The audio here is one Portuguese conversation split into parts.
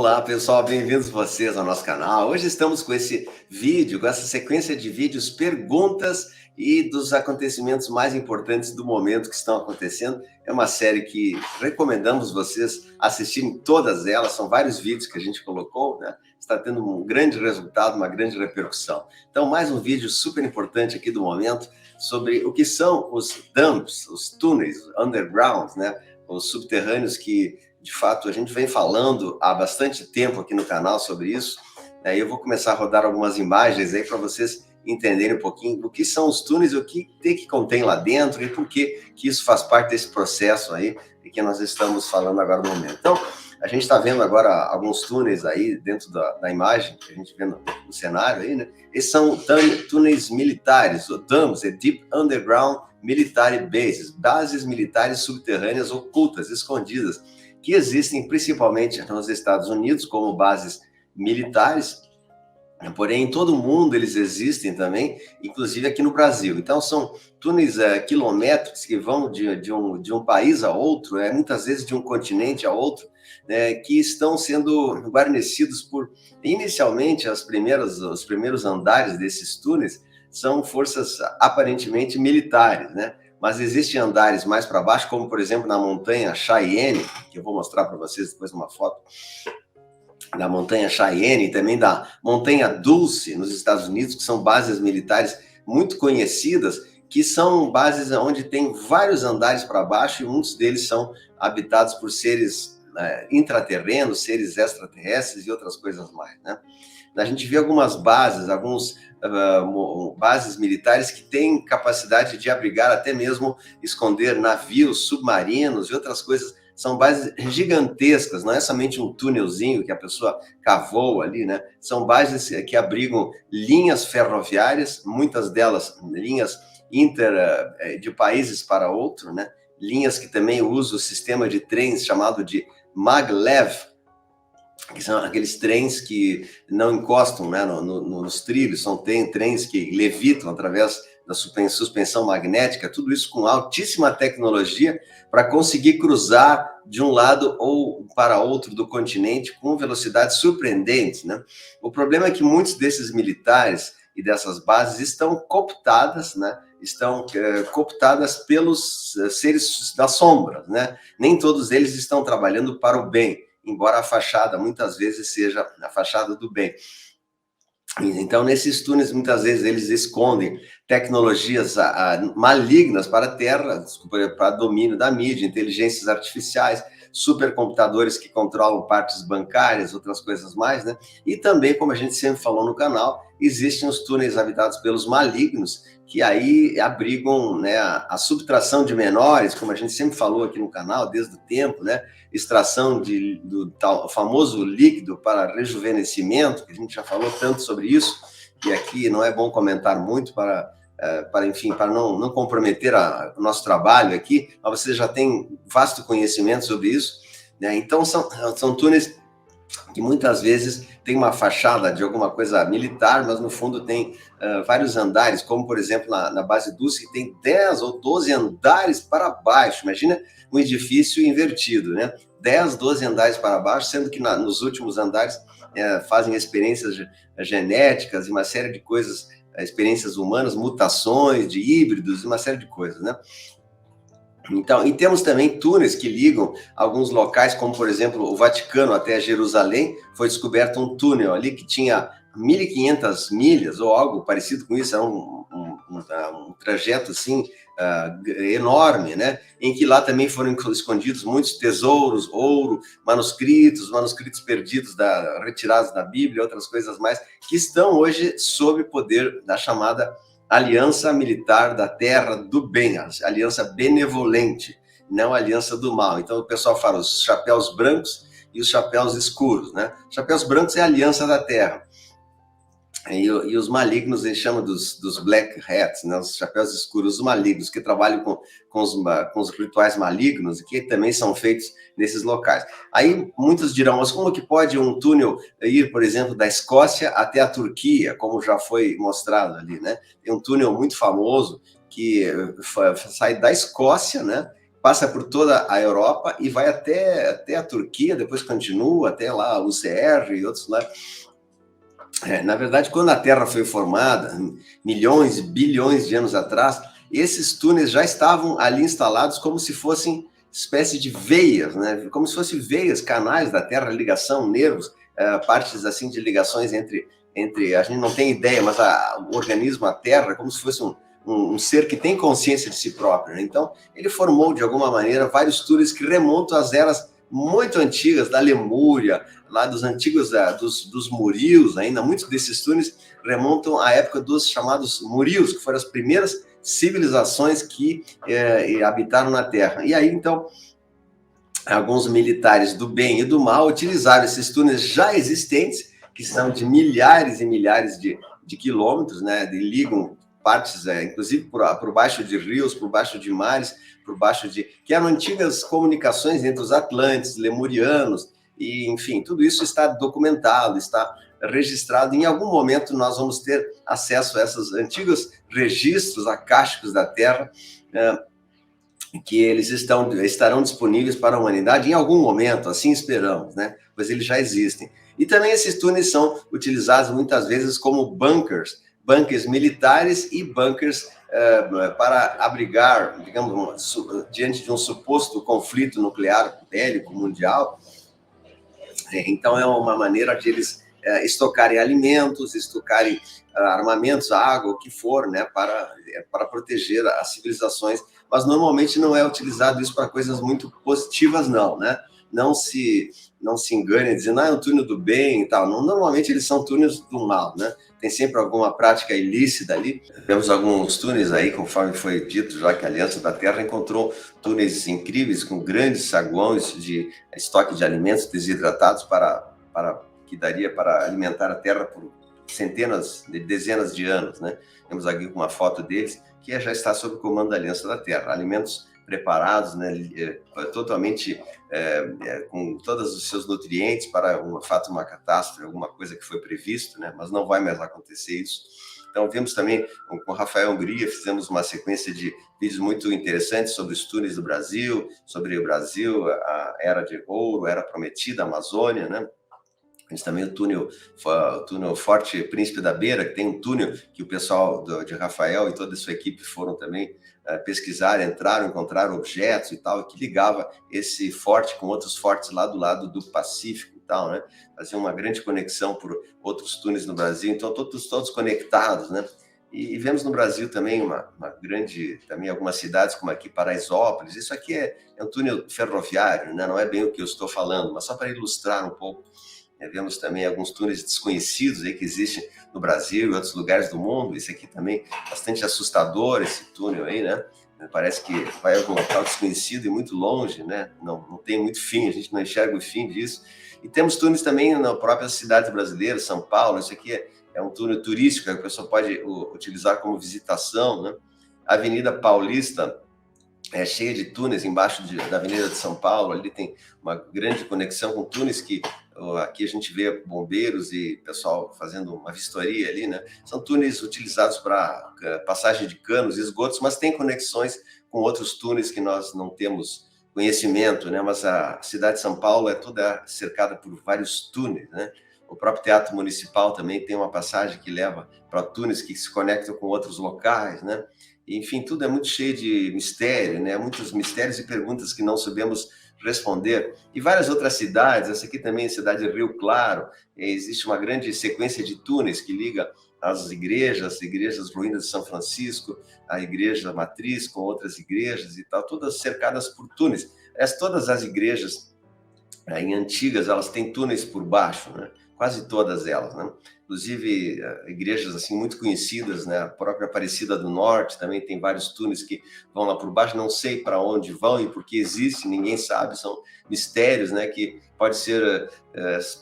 Olá pessoal, bem-vindos vocês ao nosso canal. Hoje estamos com esse vídeo, com essa sequência de vídeos, perguntas e dos acontecimentos mais importantes do momento que estão acontecendo. É uma série que recomendamos vocês assistirem todas elas, são vários vídeos que a gente colocou, né? Está tendo um grande resultado, uma grande repercussão. Então, mais um vídeo super importante aqui do momento sobre o que são os dumps, os túneis underground, né? Os subterrâneos que de fato, a gente vem falando há bastante tempo aqui no canal sobre isso. Aí eu vou começar a rodar algumas imagens aí para vocês entenderem um pouquinho do que são os túneis, o que contém lá dentro e por que isso faz parte desse processo aí que nós estamos falando agora no momento. Então, a gente está vendo agora alguns túneis aí dentro da imagem, que a gente vê no cenário aí, né? Esses são túneis militares, ou DUMBs, Deep Underground Military Bases, bases militares subterrâneas ocultas, escondidas, que existem principalmente nos Estados Unidos como bases militares, porém em todo o mundo eles existem também, inclusive aqui no Brasil. Então são túneis quilométricos que vão de um país a outro, muitas vezes de um continente a outro, que estão sendo guarnecidos por, inicialmente, os primeiros andares desses túneis são forças aparentemente militares, né? Mas existem andares mais para baixo, como por exemplo na montanha Cheyenne, que eu vou mostrar para vocês depois numa foto, da montanha Cheyenne e também da montanha Dulce, nos Estados Unidos, que são bases militares muito conhecidas, que são bases onde tem vários andares para baixo e muitos deles são habitados por seres intraterrenos, seres extraterrestres e outras coisas mais, né? A gente vê algumas bases, bases militares que têm capacidade de abrigar, até mesmo esconder navios, submarinos e outras coisas. São bases gigantescas, não é somente um túnelzinho que a pessoa cavou ali, né? São bases que abrigam linhas ferroviárias, muitas delas linhas de países para outro, né? Linhas que também usam o sistema de trens chamado de maglev, que são aqueles trens que não encostam, né, nos trilhos, são trens que levitam através da suspensão magnética, tudo isso com altíssima tecnologia para conseguir cruzar de um lado ou para outro do continente com velocidades surpreendentes, né? O problema é que muitos desses militares e dessas bases estão cooptadas, né? Estão cooptadas pelos seres das sombras, né? Nem todos eles estão trabalhando para o bem, embora a fachada muitas vezes seja a fachada do bem. Então, nesses túneis, muitas vezes, eles escondem tecnologias malignas para a Terra, para domínio da mídia, inteligências artificiais, supercomputadores que controlam partes bancárias, outras coisas mais, né? E também, como a gente sempre falou no canal, existem os túneis habitados pelos malignos, que aí abrigam, né, a subtração de menores, como a gente sempre falou aqui no canal, desde o tempo, né? Extração do tal famoso líquido para rejuvenescimento, que a gente já falou tanto sobre isso, e aqui não é bom comentar muito para não comprometer o nosso trabalho aqui, mas você já tem vasto conhecimento sobre isso, né? Então são túneis que muitas vezes tem uma fachada de alguma coisa militar, mas no fundo tem vários andares, como por exemplo na base Dulce, que tem 10 ou 12 andares para baixo. Imagina um edifício invertido, né? 10, 12 andares para baixo, sendo que nos últimos andares fazem experiências genéticas e uma série de coisas, experiências humanas, mutações de híbridos, uma série de coisas, né? Então, e temos também túneis que ligam alguns locais, como por exemplo o Vaticano até Jerusalém. Foi descoberto um túnel ali que tinha 1.500 milhas ou algo parecido com isso, era um trajeto assim enorme, né? Em que lá também foram escondidos muitos tesouros, ouro, manuscritos perdidos, retirados da Bíblia, outras coisas mais, que estão hoje sob poder da chamada Aliança Militar da Terra do Bem, aliança benevolente, não aliança do mal. Então o pessoal fala os chapéus brancos e os chapéus escuros, né? Chapéus brancos é a aliança da Terra. E os malignos, eles chamam dos black hats, né? Os chapéus escuros, os malignos, que trabalham com os rituais malignos, que também são feitos nesses locais. Aí muitos dirão, mas como que pode um túnel ir, por exemplo, da Escócia até a Turquia, como já foi mostrado ali, né? Tem um túnel muito famoso que sai da Escócia, né? passa por toda a Europa e vai até a Turquia, depois continua até lá o UCR e outros lá. Na verdade, quando a Terra foi formada, milhões, bilhões de anos atrás, esses túneis já estavam ali instalados como se fossem espécie de veias, né? Como se fossem veias, canais da Terra, ligação, nervos, partes assim de ligações entre a gente não tem ideia, mas o organismo, a Terra, como se fosse um ser que tem consciência de si próprio, né? Então, ele formou, de alguma maneira, vários túneis que remontam às eras muito antigas, da Lemúria, lá dos antigos, dos Murios ainda, muitos desses túneis remontam à época dos chamados Murios, que foram as primeiras civilizações que habitaram na Terra. E aí, então, alguns militares do bem e do mal utilizaram esses túneis já existentes, que são de milhares e milhares de quilômetros, né, e ligam partes, inclusive por baixo de rios, por baixo de mares, por baixo que eram antigas comunicações entre os atlantes, lemurianos, e, enfim, tudo isso está documentado, está registrado. Em algum momento nós vamos ter acesso a esses antigos registros acásticos da Terra, que eles estarão disponíveis para a humanidade em algum momento, assim esperamos, né? Pois eles já existem. E também esses túneis são utilizados muitas vezes como bunkers militares e bunkers para abrigar, digamos, diante de um suposto conflito nuclear bélico mundial. Então é uma maneira de eles estocarem alimentos, estocarem armamentos, água, o que for, né, para proteger as civilizações. Mas normalmente não é utilizado isso para coisas muito positivas, não, né? Não se engane dizendo, é um túnel do bem e tal. Não, normalmente eles são túneis do mal, né? Tem sempre alguma prática ilícita ali. Temos alguns túneis aí, conforme foi dito, já que a Aliança da Terra encontrou túneis incríveis com grandes saguões de estoque de alimentos desidratados que daria para alimentar a Terra por centenas, dezenas de anos, né? Temos aqui uma foto deles, que já está sob o comando da Aliança da Terra. Alimentos preparados, né, totalmente com todos os seus nutrientes para uma catástrofe, alguma coisa que foi previsto, né, mas não vai mais acontecer isso. Então, vimos também, com o Rafael Hungria, fizemos uma sequência de vídeos muito interessantes sobre os túneis do Brasil, sobre o Brasil, a Era de Ouro, a Era Prometida, a Amazônia, né? A gente também o túnel Forte Príncipe da Beira, que tem um túnel que o pessoal de Rafael e toda a sua equipe foram também pesquisar, encontraram objetos e tal, que ligava esse forte com outros fortes lá do lado do Pacífico e tal, né? Fazia uma grande conexão por outros túneis no Brasil, então todos conectados, né? E vemos no Brasil também uma grande, também algumas cidades como aqui Paraisópolis. Isso aqui é um túnel ferroviário, né? Não é bem o que eu estou falando, mas só para ilustrar um pouco. Vemos também alguns túneis desconhecidos aí que existem no Brasil e outros lugares do mundo. Esse aqui também bastante assustador, esse túnel aí, né? Parece que vai a algum local desconhecido e muito longe, né? Não tem muito fim, a gente não enxerga o fim disso. E temos túneis também nas próprias cidades brasileiras, São Paulo. Isso aqui é um túnel turístico que a pessoa pode utilizar como visitação, né? A Avenida Paulista é cheia de túneis embaixo da Avenida de São Paulo. Ali tem uma grande conexão com túneis que aqui a gente vê bombeiros e pessoal fazendo uma vistoria ali, né? São túneis utilizados para passagem de canos e esgotos, mas tem conexões com outros túneis que nós não temos conhecimento, né? Mas a cidade de São Paulo é toda cercada por vários túneis, né? O próprio Teatro Municipal também tem uma passagem que leva para túneis que se conectam com outros locais, né? Enfim, tudo é muito cheio de mistério, né? Muitos mistérios e perguntas que não sabemos responder. E várias outras cidades, essa aqui também é a cidade de Rio Claro, existe uma grande sequência de túneis que liga as igrejas ruínas de São Francisco, a igreja matriz com outras igrejas e tal, todas cercadas por túneis. Todas as igrejas em antigas, elas têm túneis por baixo, né? Quase todas elas, né? Inclusive igrejas assim muito conhecidas, né? A própria Aparecida do Norte também tem vários túneis que vão lá por baixo, não sei para onde vão e por que existem, ninguém sabe, são mistérios, né? Que pode ser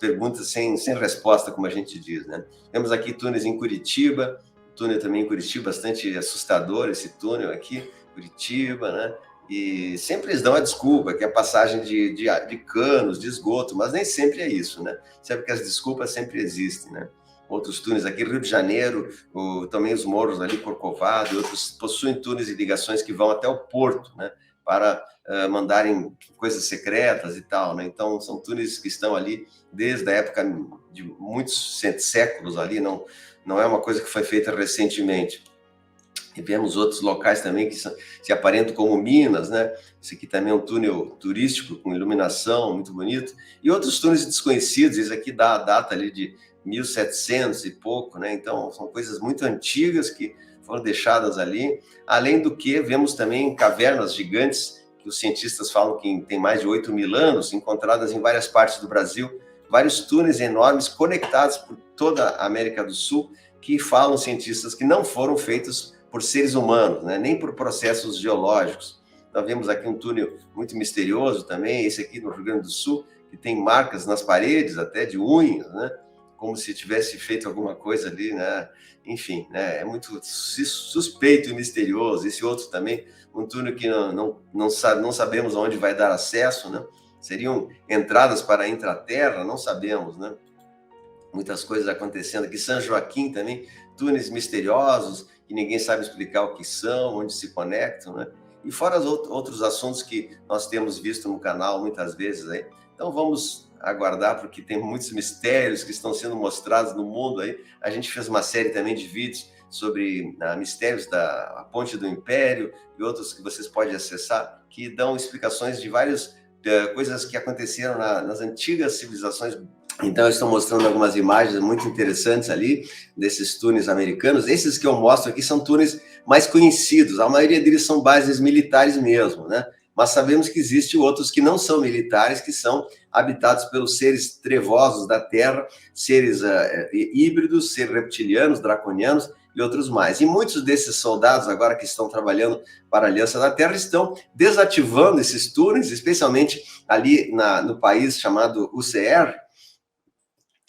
perguntas sem resposta, como a gente diz, né? Temos aqui túneis em Curitiba, túnel também em Curitiba, bastante assustador esse túnel aqui, Curitiba, né? E sempre eles dão a desculpa, que é a passagem de canos, de esgoto, mas nem sempre é isso, né? Sempre que as desculpas sempre existem, né? Outros túneis aqui, Rio de Janeiro, também os morros ali, Corcovado, outros possuem túneis e ligações que vão até o porto, né? para mandarem coisas secretas e tal, né? Então, são túneis que estão ali desde a época de muitos séculos ali, não é uma coisa que foi feita recentemente. E vemos outros locais também que se aparentam como minas, né? Esse aqui também é um túnel turístico com iluminação muito bonito. E outros túneis desconhecidos, esse aqui dá a data ali de 1700 e pouco, né? Então, são coisas muito antigas que foram deixadas ali. Além do que, vemos também cavernas gigantes, que os cientistas falam que tem mais de 8.000 anos, encontradas em várias partes do Brasil, vários túneis enormes conectados por toda a América do Sul, que falam cientistas que não foram feitos por seres humanos, né? Nem por processos geológicos. Nós vemos aqui um túnel muito misterioso também, esse aqui no Rio Grande do Sul, que tem marcas nas paredes, até de unhas, né? Como se tivesse feito alguma coisa ali, né? Enfim, né? É muito suspeito e misterioso. Esse outro também, um túnel que não sabemos aonde vai dar acesso, né? Seriam entradas para a intraterra, não sabemos, né? Muitas coisas acontecendo aqui. São Joaquim também, túneis misteriosos, que ninguém sabe explicar o que são, onde se conectam, né? E fora os outros assuntos que nós temos visto no canal muitas vezes aí. Então vamos aguardar, porque tem muitos mistérios que estão sendo mostrados no mundo aí. A gente fez uma série também de vídeos sobre mistérios da Ponte do Império e outros que vocês podem acessar, que dão explicações de várias coisas que aconteceram nas antigas civilizações. Então, eu estou mostrando algumas imagens muito interessantes ali, desses túneis americanos. Esses que eu mostro aqui são túneis mais conhecidos, a maioria deles são bases militares mesmo, né? Mas sabemos que existem outros que não são militares, que são habitados pelos seres trevosos da Terra, seres híbridos, seres reptilianos, draconianos e outros mais. E muitos desses soldados, agora que estão trabalhando para a Aliança da Terra, estão desativando esses túneis, especialmente ali no país chamado UCR,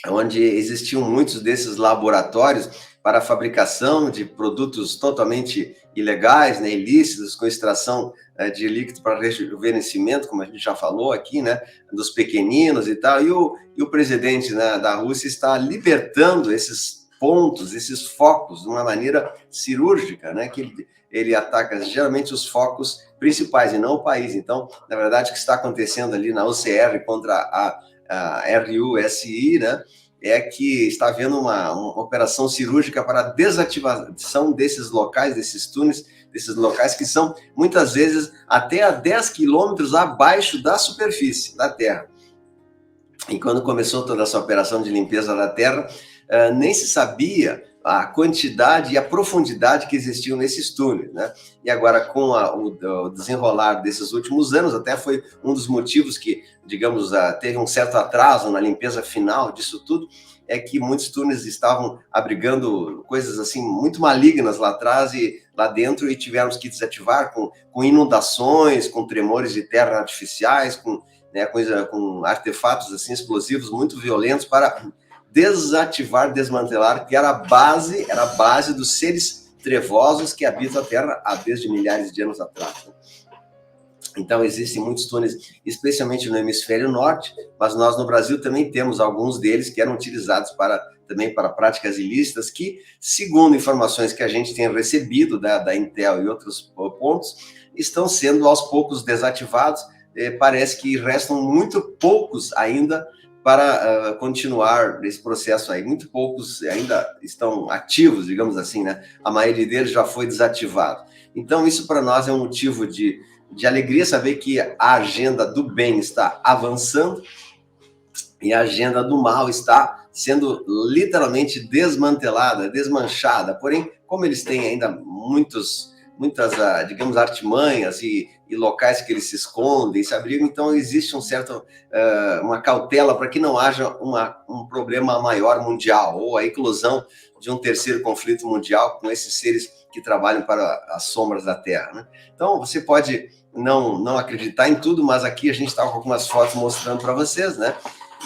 onde existiam muitos desses laboratórios para a fabricação de produtos totalmente ilegais, né, ilícitos, com extração de líquido para rejuvenescimento, como a gente já falou aqui, né, dos pequeninos e tal, e o presidente, né, da Rússia está libertando esses pontos, esses focos, de uma maneira cirúrgica, né, que ele ataca geralmente os focos principais e não o país. Então, na verdade, o que está acontecendo ali na UCR contra a RUSI, né, é que está havendo uma operação cirúrgica para a desativação desses locais, desses túneis, desses locais que são, muitas vezes, até a 10 quilômetros abaixo da superfície da Terra. E quando começou toda essa operação de limpeza da Terra, nem se sabia a quantidade e a profundidade que existiam nesses túneis, né? E agora, com o desenrolar desses últimos anos, até foi um dos motivos que, digamos, teve um certo atraso na limpeza final disso tudo, é que muitos túneis estavam abrigando coisas assim muito malignas lá atrás e lá dentro, e tivemos que desativar com inundações, com tremores de terra artificiais, com artefatos assim explosivos muito violentos para desativar, desmantelar, que era a base dos seres trevosos que habitam a Terra há desde milhares de anos atrás. Então, existem muitos túneis, especialmente no hemisfério norte, mas nós no Brasil também temos alguns deles que eram utilizados também para práticas ilícitas, que, segundo informações que a gente tem recebido da Intel e outros pontos, estão sendo aos poucos desativados. Parece que restam muito poucos ainda para continuar esse processo aí. Muito poucos ainda estão ativos, digamos assim, né? A maioria deles já foi desativado. Então, isso para nós é um motivo de alegria saber que a agenda do bem está avançando e a agenda do mal está sendo literalmente desmantelada, desmanchada. Porém, como eles têm ainda muitas, digamos, artimanhas e locais que eles se escondem, se abrigam, então existe uma cautela para que não haja um problema maior mundial, ou a eclosão de um terceiro conflito mundial com esses seres que trabalham para as sombras da Terra, né? Então, você pode não acreditar em tudo, mas aqui a gente está com algumas fotos mostrando para vocês, né?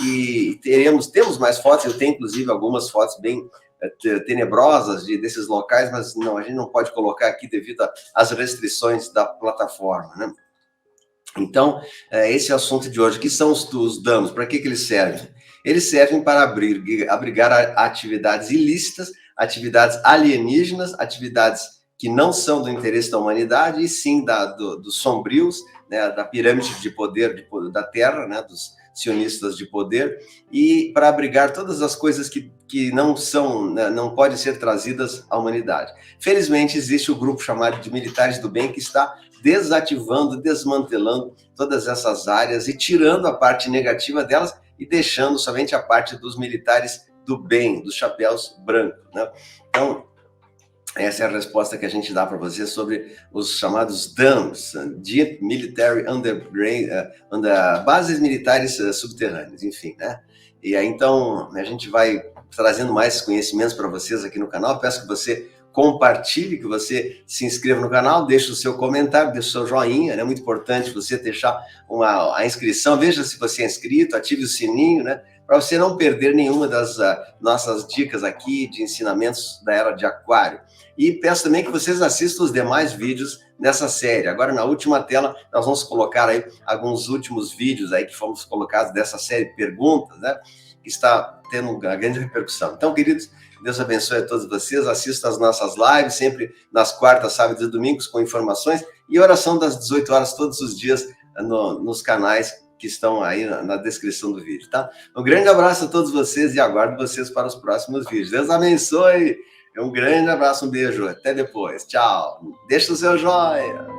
E temos mais fotos, eu tenho inclusive algumas fotos bem tenebrosas desses locais, mas não, a gente não pode colocar aqui devido às restrições da plataforma, né? Então, esse é o assunto de hoje. O que são os danos? Para que eles servem? Eles servem para abrigar atividades ilícitas, atividades alienígenas, atividades que não são do interesse da humanidade, e sim dos sombrios, né, da pirâmide de poder da Terra, né, dos sionistas de poder, e para abrigar todas as coisas que não são, né, não podem ser trazidas à humanidade. Felizmente, existe o grupo chamado de Militares do Bem, que está desativando, desmantelando todas essas áreas e tirando a parte negativa delas e deixando somente a parte dos militares do bem, dos chapéus brancos, né? Então, essa é a resposta que a gente dá para você sobre os chamados DAMs, Deep Military Underground, bases militares subterrâneas, enfim, né? E aí, então, a gente vai trazendo mais conhecimentos para vocês aqui no canal. Peço que você compartilhe, que você se inscreva no canal, deixe o seu comentário, deixe o seu joinha, né? É muito importante você deixar a inscrição, veja se você é inscrito, ative o sininho, né? Para você não perder nenhuma das nossas dicas aqui de ensinamentos da Era de Aquário. E peço também que vocês assistam os demais vídeos dessa série. Agora, na última tela, nós vamos colocar aí alguns últimos vídeos aí que fomos colocados dessa série de perguntas, né? Que está tendo uma grande repercussão. Então, queridos, Deus abençoe a todos vocês. Assistam as nossas lives, sempre nas quartas, sábados e domingos, com informações e oração das 18 horas todos os dias nos canais que estão aí na descrição do vídeo, tá? Um grande abraço a todos vocês e aguardo vocês para os próximos vídeos. Deus abençoe. Um grande abraço, um beijo. Até depois. Tchau. Deixa o seu joia.